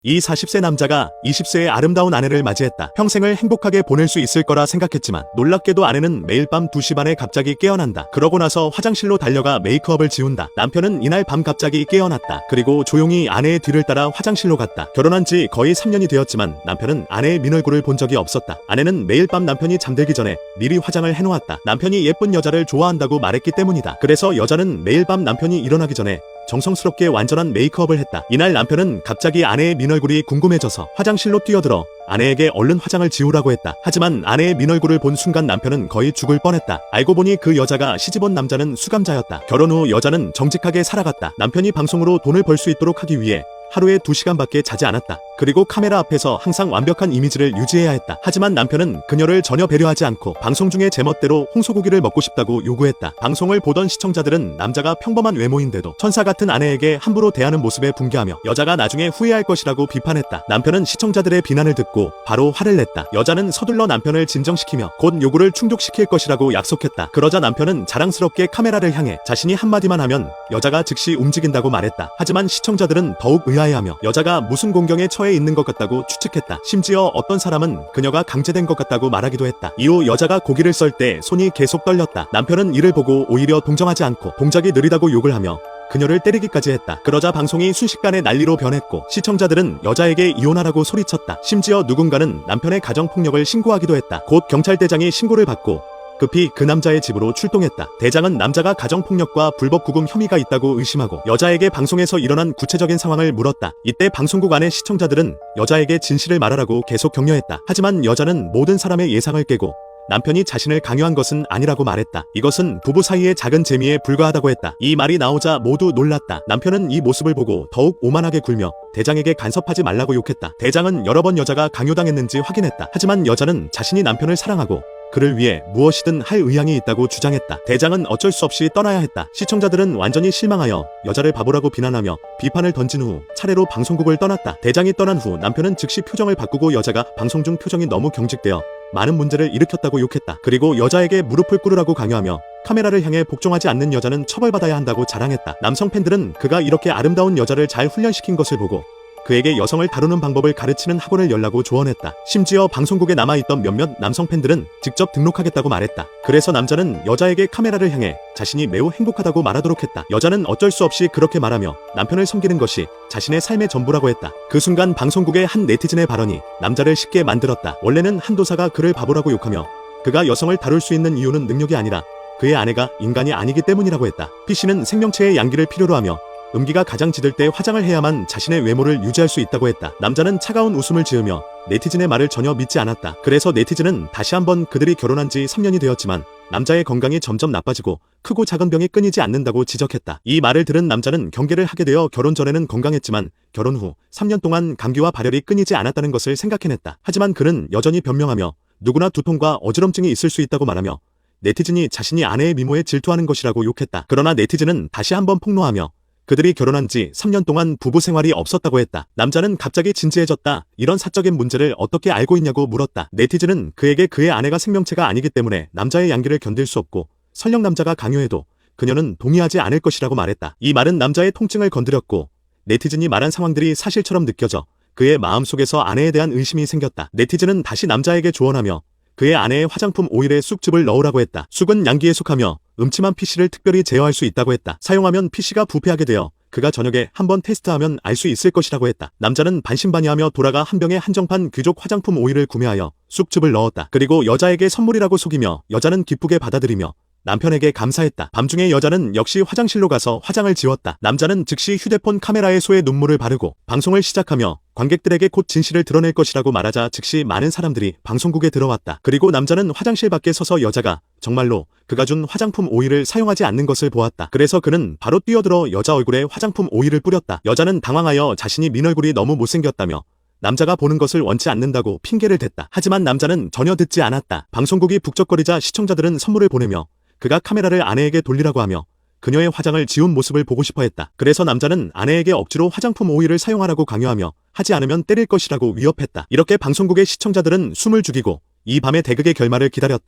이 40세 남자가 20세의 아름다운 아내를 맞이했다. 평생을 행복하게 보낼 수 있을 거라 생각했지만 놀랍게도 아내는 매일 밤 2시 반에 갑자기 깨어난다. 그러고 나서 화장실로 달려가 메이크업을 지운다. 남편은 이날 밤 갑자기 깨어났다. 그리고 조용히 아내의 뒤를 따라 화장실로 갔다. 결혼한 지 거의 3년이 되었지만 남편은 아내의 민얼굴을 본 적이 없었다. 아내는 매일 밤 남편이 잠들기 전에 미리 화장을 해놓았다. 남편이 예쁜 여자를 좋아한다고 말했기 때문이다. 그래서 여자는 매일 밤 남편이 일어나기 전에 정성스럽게 완전한 메이크업을 했다. 이날 남편은 갑자기 아내의 민얼굴이 궁금해져서 화장실로 뛰어들어 아내에게 얼른 화장을 지우라고 했다. 하지만 아내의 민얼굴을 본 순간 남편은 거의 죽을 뻔했다. 알고 보니 그 여자가 시집온 남자는 수감자였다. 결혼 후 여자는 정직하게 살아갔다. 남편이 방송으로 돈을 벌 수 있도록 하기 위해 하루에 2시간밖에 자지 않았다. 그리고 카메라 앞에서 항상 완벽한 이미지를 유지해야 했다. 하지만 남편은 그녀를 전혀 배려하지 않고 방송 중에 제멋대로 홍소고기를 먹고 싶다고 요구했다. 방송을 보던 시청자들은 남자가 평범한 외모인데도 천사 같은 아내에게 함부로 대하는 모습에 분개하며 여자가 나중에 후회할 것이라고 비판했다. 남편은 시청자들의 비난을 듣고 바로 화를 냈다. 여자는 서둘러 남편을 진정시키며 곧 요구를 충족시킬 것이라고 약속했다. 그러자 남편은 자랑스럽게 카메라를 향해 자신이 한마디만 하면 여자가 즉시 움직인다고 말했다. 하지만 시청자들은 더욱 의아해하며 여자가 무슨 공경에 처해 있는 것 같다고 추측했다. 심지어 어떤 사람은 그녀가 강제된 것 같다고 말하기도 했다. 이후 여자가 고기를 썰 때 손이 계속 떨렸다. 남편은 이를 보고 오히려 동정하지 않고 동작이 느리다고 욕을 하며 그녀를 때리기까지 했다. 그러자 방송이 순식간에 난리로 변했고 시청자들은 여자에게 이혼하라고 소리쳤다. 심지어 누군가는 남편의 가정폭력을 신고하기도 했다. 곧 경찰대장이 신고를 받고 급히 그 남자의 집으로 출동했다. 대장은 남자가 가정폭력과 불법 구금 혐의가 있다고 의심하고 여자에게 방송에서 일어난 구체적인 상황을 물었다. 이때 방송국 안의 시청자들은 여자에게 진실을 말하라고 계속 격려했다. 하지만 여자는 모든 사람의 예상을 깨고 남편이 자신을 강요한 것은 아니라고 말했다. 이것은 부부 사이의 작은 재미에 불과하다고 했다. 이 말이 나오자 모두 놀랐다. 남편은 이 모습을 보고 더욱 오만하게 굴며 대장에게 간섭하지 말라고 욕했다. 대장은 여러 번 여자가 강요당했는지 확인했다. 하지만 여자는 자신이 남편을 사랑하고 그를 위해 무엇이든 할 의향이 있다고 주장했다. 대장은 어쩔 수 없이 떠나야 했다. 시청자들은 완전히 실망하여 여자를 바보라고 비난하며 비판을 던진 후 차례로 방송국을 떠났다. 대장이 떠난 후 남편은 즉시 표정을 바꾸고 여자가 방송 중 표정이 너무 경직되어 많은 문제를 일으켰다고 욕했다. 그리고 여자에게 무릎을 꿇으라고 강요하며 카메라를 향해 복종하지 않는 여자는 처벌받아야 한다고 자랑했다. 남성 팬들은 그가 이렇게 아름다운 여자를 잘 훈련시킨 것을 보고 그에게 여성을 다루는 방법을 가르치는 학원을 열라고 조언했다. 심지어 방송국에 남아있던 몇몇 남성 팬들은 직접 등록하겠다고 말했다. 그래서 남자는 여자에게 카메라를 향해 자신이 매우 행복하다고 말하도록 했다. 여자는 어쩔 수 없이 그렇게 말하며 남편을 섬기는 것이 자신의 삶의 전부라고 했다. 그 순간 방송국의 한 네티즌의 발언이 남자를 쉽게 만들었다. 원래는 한도사가 그를 바보라고 욕하며 그가 여성을 다룰 수 있는 이유는 능력이 아니라 그의 아내가 인간이 아니기 때문이라고 했다. PC는 생명체의 양기를 필요로 하며 음기가 가장 짙을 때 화장을 해야만 자신의 외모를 유지할 수 있다고 했다. 남자는 차가운 웃음을 지으며 네티즌의 말을 전혀 믿지 않았다. 그래서 네티즌은 다시 한번 그들이 결혼한 지 3년이 되었지만 남자의 건강이 점점 나빠지고 크고 작은 병이 끊이지 않는다고 지적했다. 이 말을 들은 남자는 경계를 하게 되어 결혼 전에는 건강했지만 결혼 후 3년 동안 감기와 발열이 끊이지 않았다는 것을 생각해냈다. 하지만 그는 여전히 변명하며 누구나 두통과 어지럼증이 있을 수 있다고 말하며 네티즌이 자신이 아내의 미모에 질투하는 것이라고 욕했다. 그러나 네티즌은 다시 한번 폭로하며 그들이 결혼한 지 3년 동안 부부 생활이 없었다고 했다. 남자는 갑자기 진지해졌다. 이런 사적인 문제를 어떻게 알고 있냐고 물었다. 네티즌은 그에게 그의 아내가 생명체가 아니기 때문에 남자의 양기를 견딜 수 없고 설령 남자가 강요해도 그녀는 동의하지 않을 것이라고 말했다. 이 말은 남자의 통증을 건드렸고 네티즌이 말한 상황들이 사실처럼 느껴져 그의 마음속에서 아내에 대한 의심이 생겼다. 네티즌은 다시 남자에게 조언하며 그의 아내의 화장품 오일에 쑥즙을 넣으라고 했다. 쑥은 양기에 속하며 음침한 PC를 특별히 제어할 수 있다고 했다. 사용하면 PC가 부패하게 되어 그가 저녁에 한번 테스트하면 알 수 있을 것이라고 했다. 남자는 반신반의하며 돌아가 한 병의 한정판 귀족 화장품 오일을 구매하여 쑥즙을 넣었다. 그리고 여자에게 선물이라고 속이며 여자는 기쁘게 받아들이며 남편에게 감사했다. 밤중에 여자는 역시 화장실로 가서 화장을 지웠다. 남자는 즉시 휴대폰 카메라에 소의 눈물을 바르고 방송을 시작하며 관객들에게 곧 진실을 드러낼 것이라고 말하자 즉시 많은 사람들이 방송국에 들어왔다. 그리고 남자는 화장실 밖에 서서 여자가 정말로 그가 준 화장품 오일을 사용하지 않는 것을 보았다. 그래서 그는 바로 뛰어들어 여자 얼굴에 화장품 오일을 뿌렸다. 여자는 당황하여 자신이 민얼굴이 너무 못생겼다며 남자가 보는 것을 원치 않는다고 핑계를 댔다. 하지만 남자는 전혀 듣지 않았다. 방송국이 북적거리자 시청자들은 선물을 보내며 그가 카메라를 아내에게 돌리라고 하며 그녀의 화장을 지운 모습을 보고 싶어 했다. 그래서 남자는 아내에게 억지로 화장품 오일을 사용하라고 강요하며 하지 않으면 때릴 것이라고 위협했다. 이렇게 방송국의 시청자들은 숨을 죽이고 이 밤의 대극의 결말을 기다렸다.